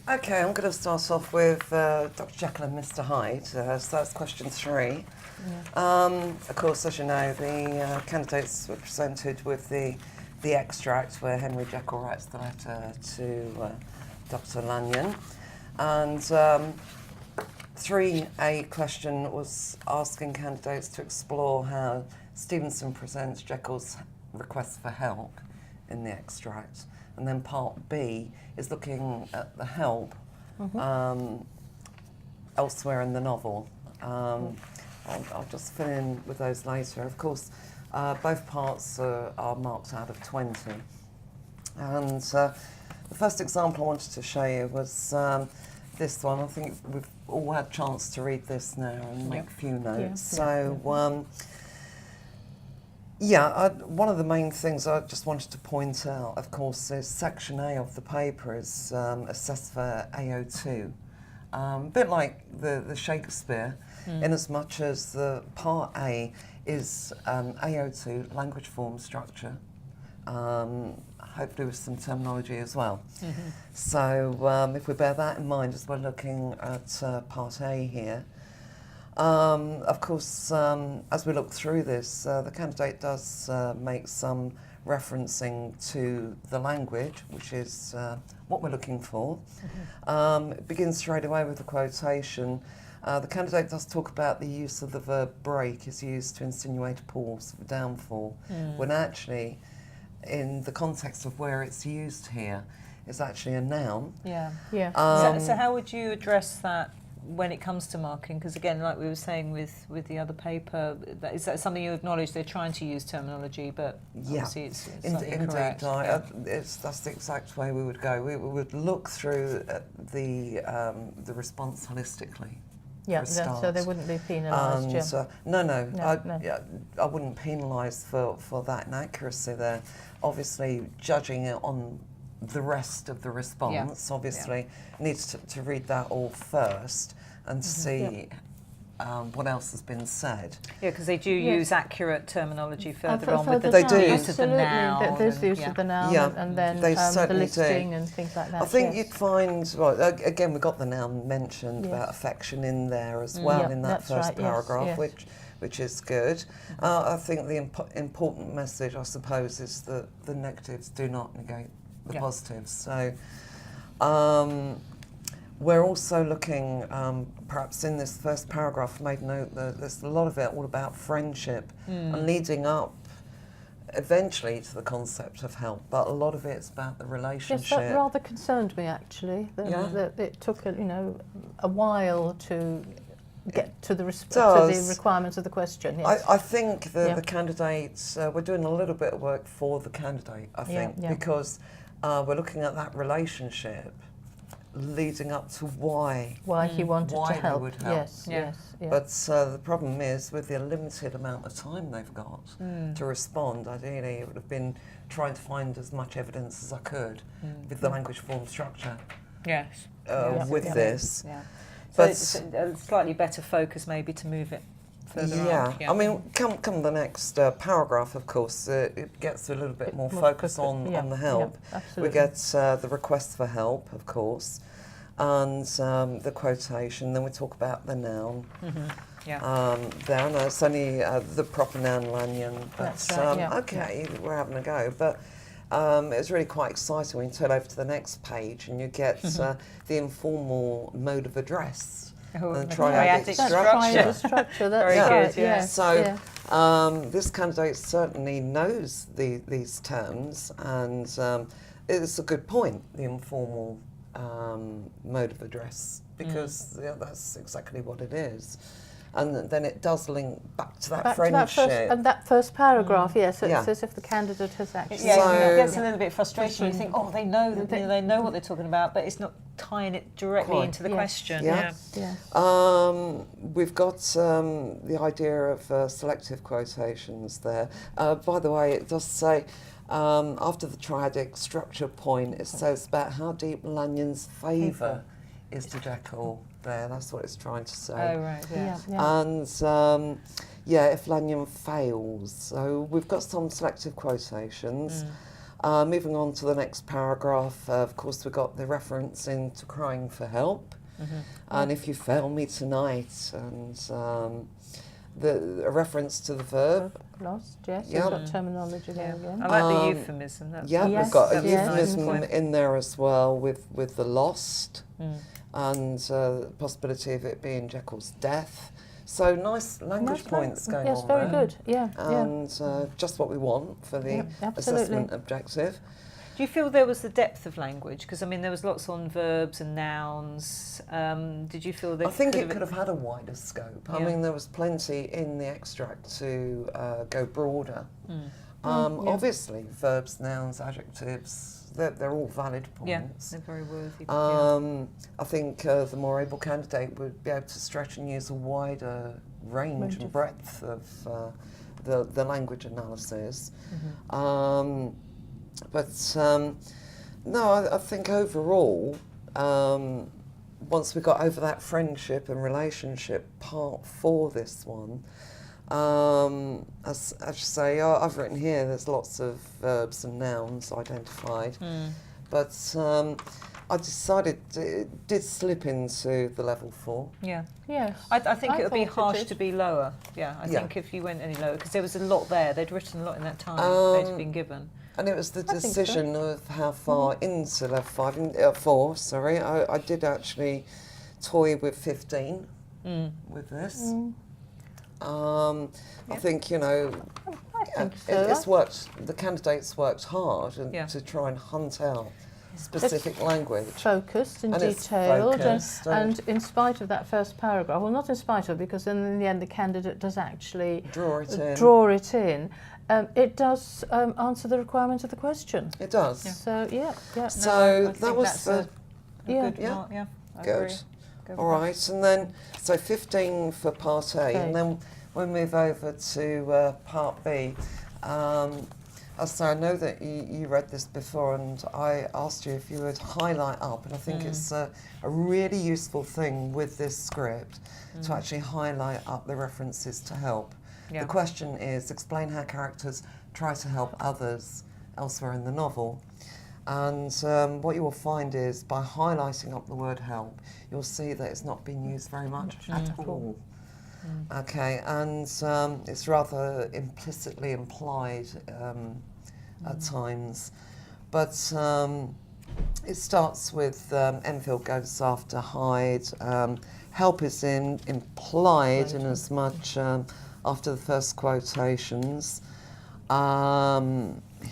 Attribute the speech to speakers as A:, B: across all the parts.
A: Okay, I'm going to start off with Dr. Jekyll and Mr. Hyde. So that's question 3. Of course, as you know, the candidates were presented with the extract where Henry Jekyll writes the letter to Dr. Lanyon. And 3A question was asking candidates to explore how Stevenson presents Jekyll's request for help in the extract. And then part B is looking at the help elsewhere in the novel. I'll just fill in with those later. Of course, both parts are marked out of 20. And the first example I wanted to show you was this one. I think we've all had a chance to read this now and make a few notes. One of the main things I just wanted to point out, of course, is section A of the paper is assessed for AO2. A bit like the Shakespeare, in as much as the part A is AO2, language, form, structure, hopefully with some terminology as well. So if we bear that in mind as we're looking at part A here, of course, as we look through this, the candidate does make some referencing to the language, which is what we're looking for. It begins straight away with the quotation. The candidate does talk about the use of the verb break is used to insinuate a pause for downfall, when actually, in the context of where it's used here, it's actually a noun.
B: So how would you address that when it comes to marking? Because again, like we were saying with the other paper, is that something you acknowledge they're trying to use terminology, but obviously it's slightly incorrect.
A: That's the exact way we would go. We would look through the response holistically.
C: So they wouldn't be penalised.
A: I wouldn't penalise for that inaccuracy there. Obviously, judging it on the rest of the response, needs to read that all first and see what else has been said.
B: Yeah, because they do use accurate terminology further on with
A: They do.
B: the use of the noun.
C: There's the use of the noun and then the listing and things like that.
A: I think you'd find, well, again, we've got the noun mentioned about affection in there as well in that first paragraph, which is good. I think the important message, I suppose, is that the negatives do not negate the positives. So we're also looking, perhaps in this first paragraph, made note that there's a lot of it all about friendship and leading up eventually to the concept of help, but a lot of it's about the relationship.
C: Yes, that rather concerned me actually. That it took a while to get to the requirements of the question. Yes.
A: I think the candidates, we're doing a little bit of work for the candidate, I think, because we're looking at that relationship leading up to why
C: he wanted to help.
A: They would help.
C: Yes.
A: But the problem is, with the limited amount of time they've got to respond, ideally it would have been trying to find as much evidence as I could with the language, form, structure with this.
B: But it's a slightly better focus maybe to move it further on.
A: I mean, come the next paragraph, of course, it gets a little bit more focus on the help. We get the request for help, of course, and the quotation. Then we talk about the noun. There, no, it's only the proper noun, Lanyon. But okay, we're having a go. But it's really quite exciting when you turn over to the next page and you get the informal mode of address. And triadic
C: structure. That's
B: good.
A: So this candidate certainly knows these terms, and it's a good point, the informal mode of address, because that's exactly what it is. And then it does link back to that friendship.
C: That first paragraph, it's as if the candidate has actually...
B: it gets a little bit frustrating. You think, they know they know what they're talking about, but it's not tying it directly into the question.
A: We've got the idea of selective quotations there. By the way, it does say, after the triadic structure point, it says about how deep Lanyon's favour is to Jekyll. There, that's what it's trying to say.
B: Oh, right,
A: And if Lanyon fails, so we've got some selective quotations. Moving on to the next paragraph, of course, we got the reference into crying for help. And if you fail me tonight, and a reference to the verb.
C: Lost, yes.
A: Yeah.
C: We've got terminology there again.
B: I like the euphemism.
A: We've got a
C: Yes.
A: euphemism in there as well with the lost, and the possibility of it being Jekyll's death. So nice language points going on
C: Yes, very
A: there.
C: good. Yeah,
A: And just what we want for the assessment objective.
B: Do you feel there was the depth of language? Because I mean, there was lots on verbs and nouns. Did you feel that?
A: I think it could have had a wider scope. I
B: Yeah.
A: mean, there was plenty in the extract to go broader.
C: Yeah.
A: Obviously, verbs, nouns, adjectives, they're all valid
B: Yeah,
A: points.
B: they're very worthy.
A: I think the more able candidate would be able to stretch and use a wider range and breadth of the language analysis. No, I think overall, once we got over that friendship and relationship part for this one, as you say, I've written here, there's lots of verbs and nouns identified, but I decided it did slip into the level 4.
B: Yeah.
C: Yes.
B: I think it would be
C: thought
B: harsh
C: did.
B: to be lower. Yeah, I
A: Yeah.
B: think if you went any lower, because there was a lot there. They'd written a lot in that time they'd been given.
A: And it was the
C: think so.
A: decision of how far into level 4, sorry, I did actually toy with 15 with this. I think, you know,
C: I think so.
A: it's worked, the candidates worked hard
B: Yeah.
A: to try and hunt out specific language.
C: Focused and
A: And it's
C: detailed,
A: focused
C: and in spite of that first paragraph, well, not in spite of, because then in the end the candidate does actually
A: Draw it in.
C: it does answer the requirement of the question.
A: It does.
B: Yeah.
C: So yeah.
A: So
B: I
A: that
B: think
A: was
B: that's
A: the
B: a
C: Yeah.
B: good
A: Yeah.
B: mark. Yeah, I
A: good.
B: agree. Go with
A: All right, and then so 15 for part A,
C: Okay.
A: and then we'll move over to part B. So I know that you read this before, and I asked you if you would highlight up, and I think it's a really useful thing with this script to actually highlight up the references to help.
B: Yeah.
A: The question is, explain how characters try to help others elsewhere in the novel. And what you will find is, by highlighting up the word help, you'll see that it's not been used very much at all. Okay, and it's rather implicitly implied at times. But it starts with Enfield goes after Hyde. Help is implied in as much after the first quotations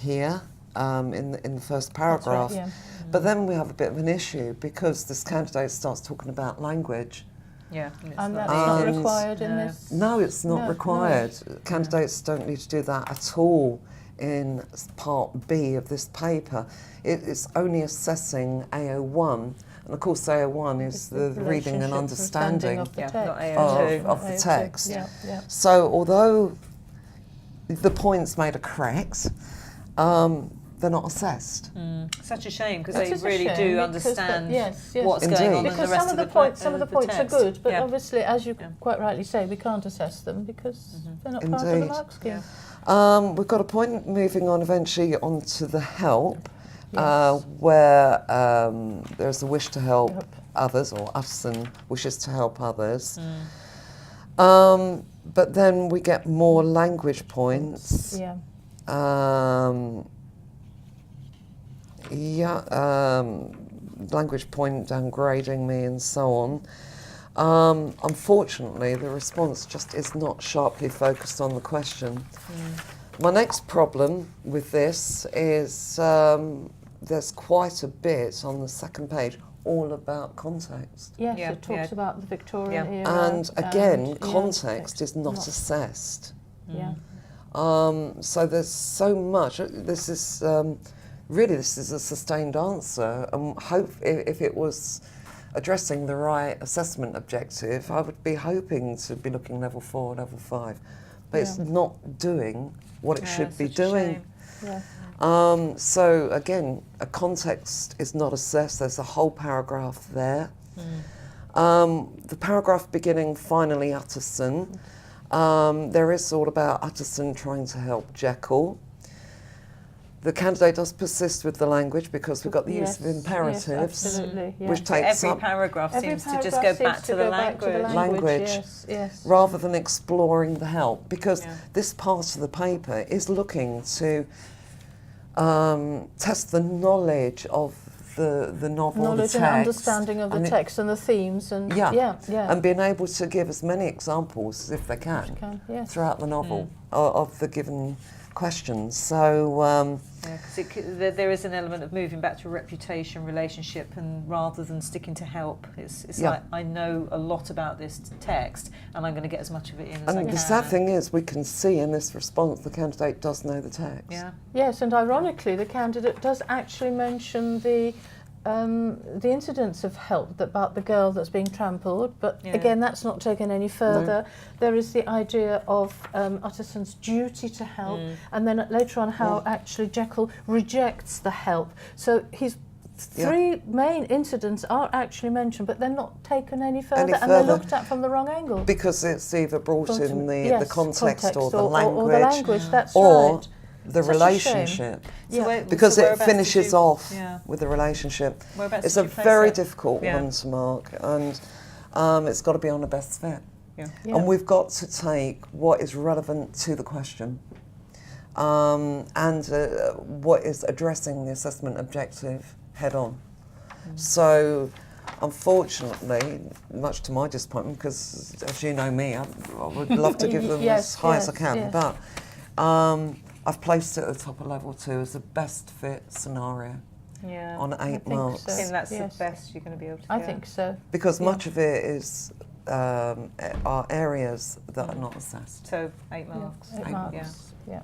A: here in the first paragraph.
C: That's right,
A: But then we have a bit of an issue because this candidate starts talking about language.
B: Yeah,
C: And that's not required in
B: No.
C: this.
A: No, it's not
C: No,
A: required. Candidates don't need to do that at all in part B of this paper. It's only assessing AO1, and of course AO1 is the reading and
C: relationship,
A: understanding
C: of the
B: Yeah,
C: text.
B: not AO2.
A: of the text.
C: Yeah, yeah.
A: So although the points made are correct, they're not assessed.
B: Such a shame, because
C: It
B: they
C: is a
B: really
C: shame
B: do
C: because
B: understand
C: yes.
B: what's
A: Indeed.
B: going on in
C: Because
B: the rest
C: some of the
B: pla-
C: points, some of the points are
B: text.
C: good, but
B: Yeah.
C: obviously, as you
B: Yeah.
C: quite rightly say, we can't assess them because they're not part of the
A: Indeed.
C: mark scheme.
A: We've got a point moving on eventually onto the help,
C: Yes.
A: where there's a wish to help
C: Yep.
A: others, or Utterson wishes to help others. But then we get more language points.
C: Yeah.
A: Language point downgrading me and so on. Unfortunately, the response just is not sharply focused on the question. My next problem with this is there's quite a bit on the second page all about context.
C: Yes,
B: Yeah,
C: it talks
B: yeah.
C: about the Victorian
B: Yeah.
C: era.
A: And again,
C: yeah,
A: context is not
C: not-
A: assessed.
C: Yeah.
A: So there's so much. This is really this is a sustained answer, and hope if it was addressing the right assessment objective, I would be hoping to be looking level 4, level 5, but it's
C: Yeah.
A: not doing what it should be
B: such a
A: doing.
B: shame.
C: Yeah.
A: So again, a context is not assessed. There's a whole paragraph there. The paragraph beginning finally Utterson. There is all about Utterson trying to help Jekyll. The candidate does persist with the language because we've got the use of
C: Yes,
A: imperatives,
C: absolutely, yeah.
A: which takes
B: Every
A: up
B: paragraph
C: Every
B: seems to just
C: paragraph
B: go back
C: seems
B: to the
C: back to the
B: language.
A: Language.
C: Yes, yes.
A: rather than exploring the help, because
B: Yeah.
A: this part of the paper is looking to test the knowledge of the novel,
C: Knowledge
A: the
C: and
A: text,
C: understanding of the
A: and
C: text and the themes, and
A: yeah,
C: yeah.
A: and being able to give as many examples if they can,
C: Yes.
A: throughout the novel of the given questions. So
B: Because there is an element of moving back to a reputation relationship, and rather than sticking to help, it's like, I know a lot about this text and I'm going to get as much of it in as I
A: and
B: can.
A: the sad thing is, we can see in this response the candidate does know the text.
B: Yeah.
C: Yes, and ironically, the candidate does actually mention the incidents of help about the girl that's being trampled, but again, that's not taken any further. There is the idea of Utterson's duty to help, and then later on how actually Jekyll rejects the help. So his three main incidents are actually mentioned, but they're not taken any further, and they're looked at from the wrong angle.
A: Because it's either brought in the context or the
C: language. Or the language, that's
A: or
C: right.
A: the
C: Such a
A: relationship.
B: So
A: Because
B: so
A: it
B: whereabouts
A: finishes
B: did you-
A: off
B: yeah.
A: with the relationship.
B: Whereabouts
A: It's
B: did
A: a
B: you place
A: very
B: it?
A: difficult
B: Yeah.
A: one to mark, and it's got to be on a best fit.
B: Yeah.
A: And we've got to take what is relevant to the question, and what is addressing the assessment objective head on. So, unfortunately, much to my disappointment, because as you know me, I would love to give them as high as I can, but I've placed it at the top of level 2 as the best fit scenario on 8 marks.
B: I think that's the best you're going to be able to get.
C: I think so.
A: Because much of it is are areas that are not assessed.
B: So 8 marks.
C: 8 marks.
B: Yeah.
C: Yeah.